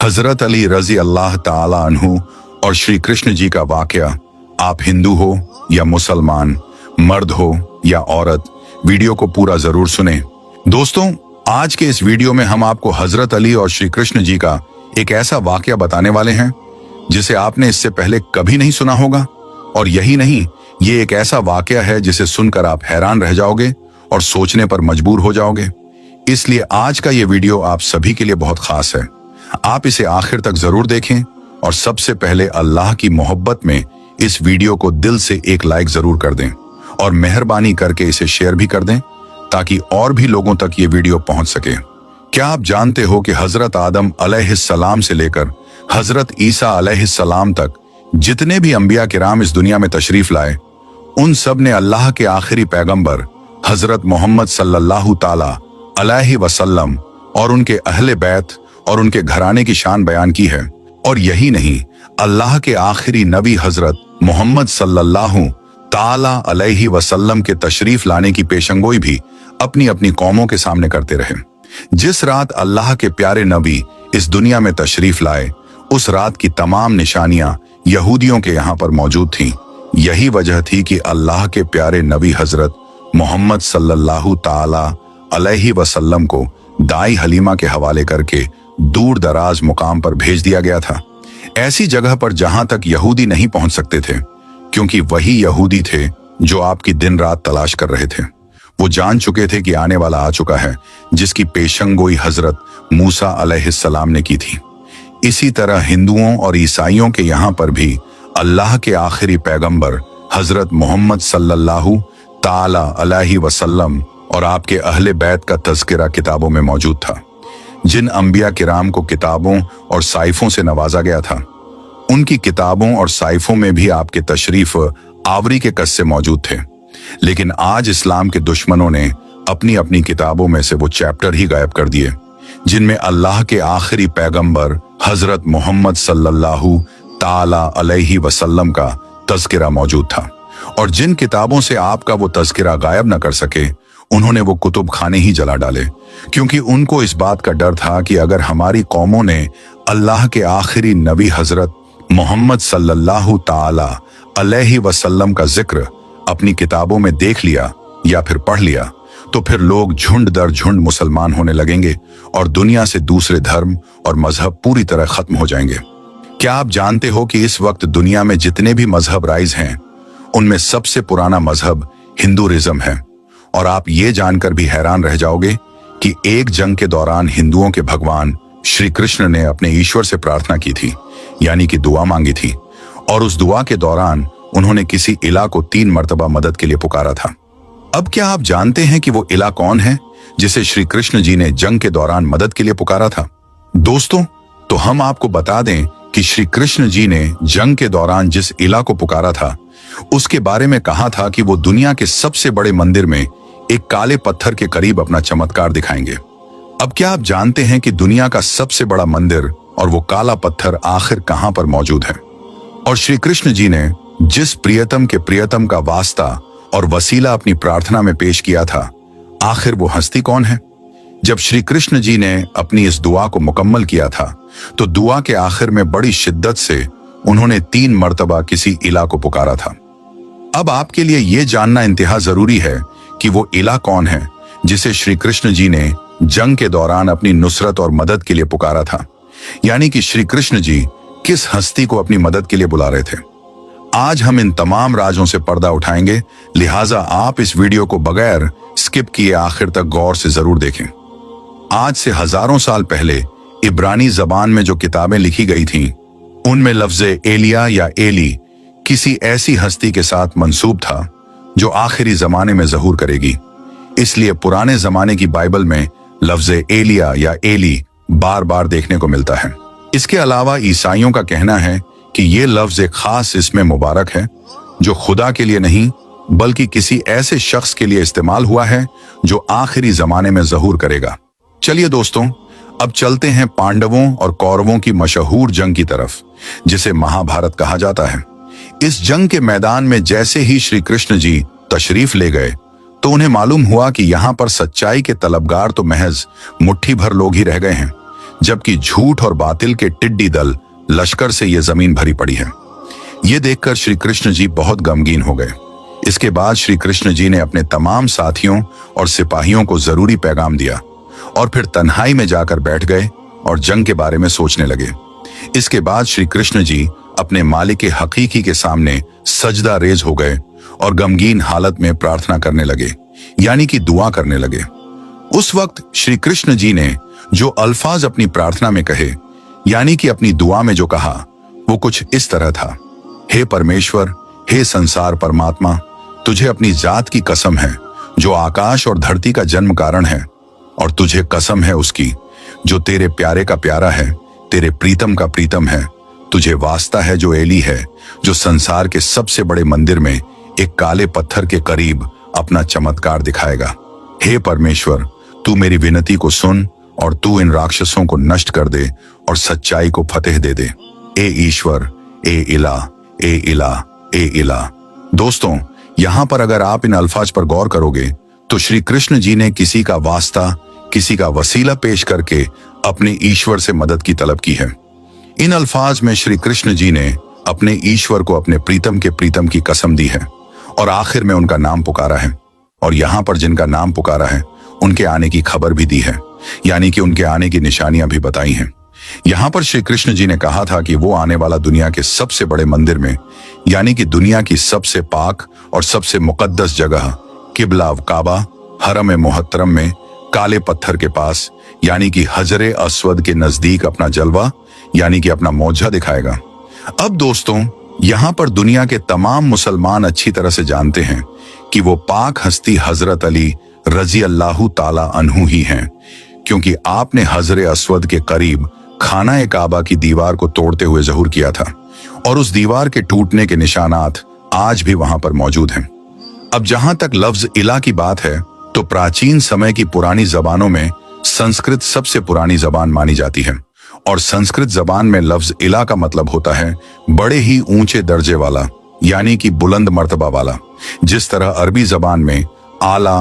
हजरत अली रजी अल्लाह ताला अन्हु और श्री कृष्ण जी का वाकया, आप हिंदू हो या मुसलमान, मर्द हो या औरत, वीडियो को पूरा जरूर सुने। दोस्तों, आज के इस वीडियो में हम आपको हजरत अली और श्री कृष्ण जी का एक ऐसा वाकया बताने वाले हैं जिसे आपने इससे पहले कभी नहीं सुना होगा। और यही नहीं, ये एक ऐसा वाकया है जिसे सुनकर आप हैरान रह जाओगे और सोचने पर मजबूर हो जाओगे। इसलिए आज का ये वीडियो आप सभी के लिए बहुत खास है। आप इसे आखिर तक जरूर देखें और सबसे पहले अल्लाह की मोहब्बत में इस वीडियो को दिल से एक लाइक जरूर कर दें और मेहरबानी करके इसे शेयर भी कर दें ताकि और भी लोगों तक ये वीडियो पहुंच सके। क्या आप जानते हो कि हजरत आदम अलैहिस्सलाम से लेकर हजरत ईसा अलैहिस्सलाम तक जितने भी अंबिया किराम इस दुनिया में तशरीफ लाए, उन सब ने अल्लाह के आखिरी पैगंबर हजरत मोहम्मद सल्लल्लाहु ताला अलैहि वसल्लम और उनके अहले बैत और उनके घराने की शान बयान की है। और यही नहीं, अल्लाह के आखिरी नबी हजरत मोहम्मद सल्लल्लाहु ताला अलैहि वसल्लम के तशरीफ लाने की पेशंगोई भी अपनी अपनी कौमों के सामने करते रहे। जिस रात अल्लाह के प्यारे नबी इस दुनिया में तशरीफ लाए, उस रात की तमाम निशानियां यहूदियों के यहाँ पर मौजूद थीं। यही वजह थी कि अल्लाह के प्यारे नबी हजरत मोहम्मद सल्लल्लाहु ताला अलैहि वसल्लम को दाई हलीमा के हवाले करके दूर दराज मुकाम पर भेज दिया गया था, ऐसी जगह पर जहां तक यहूदी नहीं पहुंच सकते थे, क्योंकि वही यहूदी थे जो आपकी दिन रात तलाश कर रहे थे। वो जान चुके थे कि आने वाला आ चुका है, जिसकी पेशंगोई हजरत मूसा अलैहिस्सलाम ने की थी। इसी तरह हिंदुओं और ईसाइयों के यहाँ पर भी अल्लाह के आखिरी पैगंबर हजरत मोहम्मद सल्लल्लाहु ताला अलैहि वसल्लम और आपके अहले बैत का तज़किरा किताबों में मौजूद था। जिन अंबिया किराम को किताबों और साइफों से नवाजा गया था, उनकी किताबों और साइफों में भी आपके तशरीफ आवरी के कस्से मौजूद थे। लेकिन आज इस्लाम के दुश्मनों ने अपनी अपनी किताबों में से वो चैप्टर ही गायब कर दिए जिनमें अल्लाह के आखिरी पैगंबर हजरत मोहम्मद सल्लल्लाहु ताला अलैहि वसल्लम का तज़किरा मौजूद था। और जिन किताबों से आपका वो तज़किरा गायब न कर सके, उन्होंने वो कुतुब खाने ही जला डाले, क्योंकि उनको इस बात का डर था कि अगर हमारी कौमों ने अल्लाह के आखिरी नबी हजरत मोहम्मद सल्लल्लाहु ताला अलैहि वसल्लम का जिक्र अपनी किताबों में देख लिया या फिर पढ़ लिया, तो फिर लोग झुंड दर झुंड मुसलमान होने लगेंगे और दुनिया से दूसरे धर्म और मजहब पूरी तरह खत्म हो जाएंगे। क्या आप जानते हो कि इस वक्त दुनिया में जितने भी मजहब राइज हैं, उनमें सबसे पुराना मजहब हिंदूइज्म है। और आप ये जानकर भी हैरान रह जाओगे कि एक जंग के दौरान हिंदुओं के भगवान श्री कृष्ण ने अपने ईश्वर से प्रार्थना की थी, यानी कि दुआ मांगी थी। और उस दुआ के दौरान उन्होंने किसी इला को 3 मर्तबा मदद के लिए पुकारा था। अब क्या आप जानते हैं कि वो इला कौन है जिसे श्री कृष्ण जी ने जंग के दौरान मदद के लिए पुकारा था? दोस्तों, तो हम आपको बता दें कि श्री कृष्ण जी ने जंग के दौरान जिस इला को पुकारा था, उसके बारे में कहा था कि वो दुनिया के सबसे बड़े मंदिर में एक काले पत्थर के करीब अपना चमत्कार दिखाएंगे। अब क्या आप जानते हैं कि दुनिया का सबसे बड़ा मंदिर और वो काला पत्थर आखिर कहां पर मौजूद है? और श्री कृष्ण जी ने जिस प्रियतम के प्रियतम का वास्ता और वसीला अपनी प्रार्थना में पेश किया था, आखिर वो हस्ती कौन है? जब श्री कृष्ण जी ने अपनी इस दुआ को मुकम्मल किया था, तो दुआ के आखिर में बड़ी शिद्दत से उन्होंने 3 मर्तबा किसी इला को पुकारा था। अब आपके लिए यह जानना इंतहा जरूरी है कि वो इला कौन है जिसे श्री कृष्ण जी ने जंग के दौरान अपनी नुसरत और मदद के लिए पुकारा था, यानी कि श्री कृष्ण जी किस हस्ती को अपनी मदद के लिए बुला रहे थे। आज हम इन तमाम राजों से पर्दा उठाएंगे, लिहाजा आप इस वीडियो को बगैर स्किप किए आखिर तक गौर से जरूर देखें। आज से हजारों साल पहले इब्रानी जबान में जो किताबें लिखी गई थीं, उनमें लफ्ज एलिया या एली किसी ऐसी हस्ती के साथ मंसूब था जो आखिरी जमाने में ज़हूर करेगी। इसलिए पुराने जमाने की बाइबल में लफ्ज एलिया या एली बार बार देखने को मिलता है। इसके अलावा ईसाइयों का कहना है कि ये लफ्ज एक खास इसमें मुबारक है जो खुदा के लिए नहीं बल्कि किसी ऐसे शख्स के लिए इस्तेमाल हुआ है जो आखिरी जमाने में ज़हूर करेगा। चलिए दोस्तों, अब चलते हैं पांडवों और कौरवों की मशहूर जंग की तरफ, जिसे महाभारत कहा जाता है। इस जंग के मैदान में जैसे ही श्री कृष्ण जी तशरीफ ले गए, तो उन्हें मालूम हुआ कि यहाँ पर सच्चाई के तलबगार तो महज मुट्ठी भर लोग ही रह गए हैं, जबकि झूठ और बातिल के टिड्डी दल लश्कर से ये जमीन भरी पड़ी है। ये देखकर श्री कृष्ण जी बहुत गमगीन हो गए। इसके बाद श्री कृष्ण जी ने अपने तमाम साथियों और सिपाहियों को जरूरी पैगाम दिया और फिर तन्हाई में जाकर बैठ गए और जंग के बारे में सोचने लगे। इसके बाद श्री कृष्ण जी अपने मालिक हकीकी के सामने सजदा रेज हो गए और गमगीन हालत में प्रार्थना करने लगे, यानी कि दुआ करने लगे। उस वक्त श्री कृष्ण जी ने जो अल्फाज अपनी प्रार्थना में कहे, यानी कि अपनी दुआ में जो कहा, वो कुछ इस तरह था। हे परमेश्वर, हे संसार परमात्मा, तुझे अपनी जात की कसम है जो आकाश और धरती का जन्म कारण है, और तुझे कसम है उसकी जो तेरे प्यारे का प्यारा है, तेरे प्रीतम का प्रीतम है। तुझे वास्ता है जो एली है, जो संसार के सबसे बड़े मंदिर में एक काले पत्थर के करीब अपना चमत्कार दिखाएगा। हे परमेश्वर, तू मेरी विनती को सुन और तू इन राक्षसों को नष्ट कर दे और सच्चाई को फतेह दे दे। ए ईश्वर, ए इला, ए इला, ए इला। दोस्तों, यहां पर अगर आप इन अल्फाज पर गौर करोगे तो श्री कृष्ण जी ने किसी का वास्ता, किसी का वसीला पेश करके अपने ईश्वर से मदद की तलब की है। इन अल्फाज में श्री कृष्ण जी ने अपने ईश्वर को अपने प्रीतम के प्रीतम की कसम दी है और आखिर में उनका नाम पुकारा है। और यहाँ पर जिनका नाम पुकारा है उनके आने की खबर भी दी है, यानी कि उनके आने की निशानियां भी बताई हैं। यहाँ पर श्री कृष्ण जी ने कहा था कि वो आने वाला दुनिया के सबसे बड़े मंदिर में, यानी कि दुनिया की सबसे पाक और सबसे मुकद्दस जगह किबला काबा हरम मुहतरम में काले पत्थर के पास, यानी कि हजरे अस्वद के नजदीक अपना जलवा, यानी कि अपना मौजा दिखाएगा। अब दोस्तों, यहाँ पर दुनिया के तमाम मुसलमान अच्छी तरह से जानते हैं कि वो पाक हस्ती हजरत अली रजी अल्लाहु ताला अन्हु ही हैं, क्योंकि आपने हजरे अस्वद के करीब खाना काबा की दीवार को तोड़ते हुए ज़हूर किया था और उस दीवार के टूटने के निशानात आज भी वहां पर मौजूद हैं। अब जहां तक लफ्ज इला की बात है तो प्राचीन समय की पुरानी जबानों में संस्कृत सबसे पुरानी जबान मानी जाती है और संस्कृत जबान में लफ्ज इला का मतलब होता है बड़े ही ऊंचे दर्जे वाला, यानी कि बुलंद मर्तबा वाला। जिस तरह अरबी जबान में आला,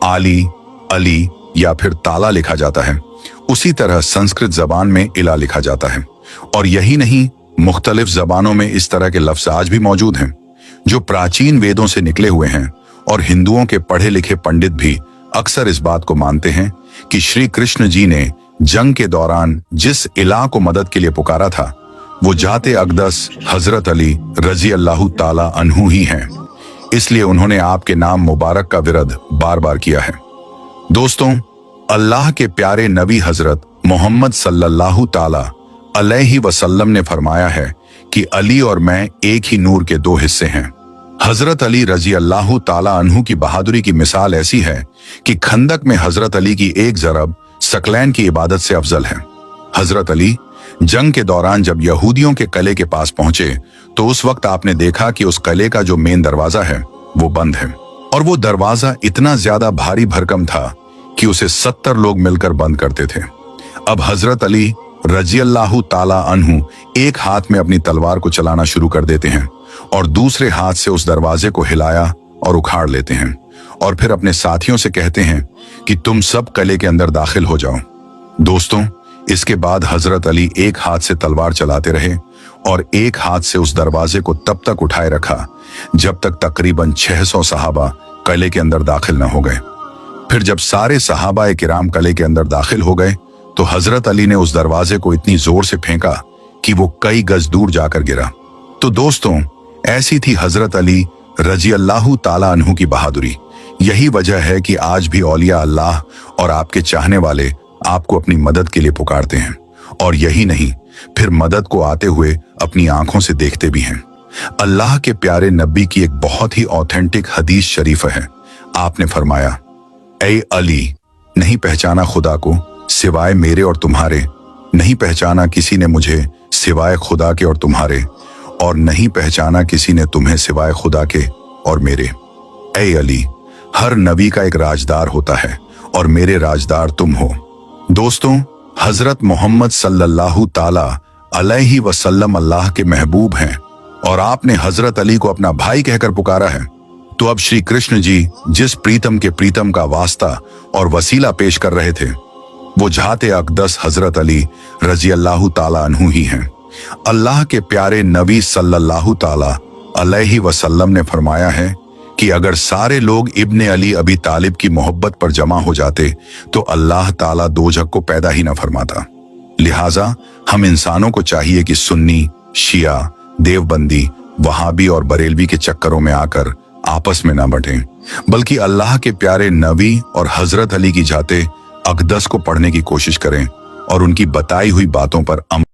आली, अली या फिर ताला लिखा जाता है, उसी तरह संस्कृत जबान में इला लिखा जाता है। और यही नहीं, मुख्तलिफ जबानों में इस तरह के लफ्ज आज भी मौजूद हैं जो प्राचीन वेदों से निकले हुए हैं। और हिंदुओं के पढ़े लिखे पंडित भी अक्सर इस बात को मानते हैं कि श्री कृष्ण जी ने जंग के दौरान जिस इला को मदद के लिए पुकारा था वो जाते अकदस हजरत अली रजी अल्लाहु ताला अन्हु ही हैं। इसलिए उन्होंने आपके नाम मुबारक का विरद बार बार किया है। दोस्तों, अल्लाह के प्यारे नबी हजरत मोहम्मद सल्लल्लाहु ताला अलैहि वसल्लम ने फरमाया है कि अली और मैं एक ही नूर के दो हिस्से हैं। हजरत अली रजी अल्लाहु ताला अन्हु की बहादुरी की मिसाल ऐसी है कि खंदक में हजरत अली की एक जरब सकलैन की इबादत से अफजल है। हजरत अली जंग के दौरान जब यहूदियों के किले के पास पहुंचे तो उस वक्त आपने देखा कि उस किले का जो मेन दरवाजा है वो बंद है और वो दरवाजा इतना ज्यादा भारी भरकम था कि उसे 70 लोग मिलकर बंद करते थे। अब हजरत अली रजी अल्लाहु ताला अन्हु एक हाथ में अपनी तलवार को चलाना शुरू कर देते हैं और दूसरे हाथ से उस दरवाजे को हिलाया और उखाड़ लेते हैं और फिर अपने साथियों से कहते हैं कि तुम सब किले के अंदर दाखिल हो जाओ। दोस्तों, इसके बाद हजरत अली एक हाथ से तलवार चलाते रहे और एक हाथ से उस दरवाजे को तब तक उठाए रखा जब तक तकरीबन 600 सहाबा किले के अंदर दाखिल न हो गए। फिर जब सारे सहाबा किराम किले के अंदर दाखिल हो गए तो हजरत अली ने उस दरवाजे को इतनी जोर से फेंका कि वो कई गज दूर जाकर गिरा। तो दोस्तों, ऐसी थी हजरत अली रजी अल्लाहु ताला अन्हु की बहादुरी। यही वजह है कि आज भी औलिया अल्लाह और आपके चाहने वाले आपको अपनी मदद के लिए पुकारते हैं और यही नहीं, फिर मदद को आते हुए अपनी आंखों से देखते भी हैं। अल्लाह के प्यारे नबी की एक बहुत ही ऑथेंटिक हदीस शरीफ है। आपने फरमाया, ऐ अली, नहीं पहचाना खुदा को सिवाय मेरे और तुम्हारे, नहीं पहचाना किसी ने मुझे सिवाय खुदा के और तुम्हारे, और नहीं पहचाना किसी ने तुम्हें सिवाय खुदा के और मेरे। ऐ अली, हर नबी का एक राजदार होता है और मेरे राजदार तुम हो। दोस्तों, हजरत मोहम्मद सल्लल्लाहु ताला अलैहि वसल्लम अल्लाह के महबूब हैं और आपने हजरत अली को अपना भाई कहकर पुकारा है। तो अब श्री कृष्ण जी जिस प्रीतम के प्रीतम का वास्ता और वसीला पेश कर रहे थे वो जाते अक़दस हजरत अली रजी अल्लाह ताला अन्हु ही हैं। अल्लाह के प्यारे नबी सल्लल्लाहु ताला अलैहि वसल्लम ने फरमाया है कि अगर सारे लोग इब्ने अली अबी तालिब की मोहब्बत पर जमा हो जाते तो अल्लाह ताला दोजख को पैदा ही ना फरमाता। लिहाजा हम इंसानों को चाहिए कि सुन्नी, शिया, देवबंदी, वहाबी और बरेलवी के चक्करों में आकर आपस में ना बंटें, बल्कि अल्लाह के प्यारे नबी और हजरत अली की जाते अक़दस को पढ़ने की कोशिश करें और उनकी बताई हुई बातों पर अमल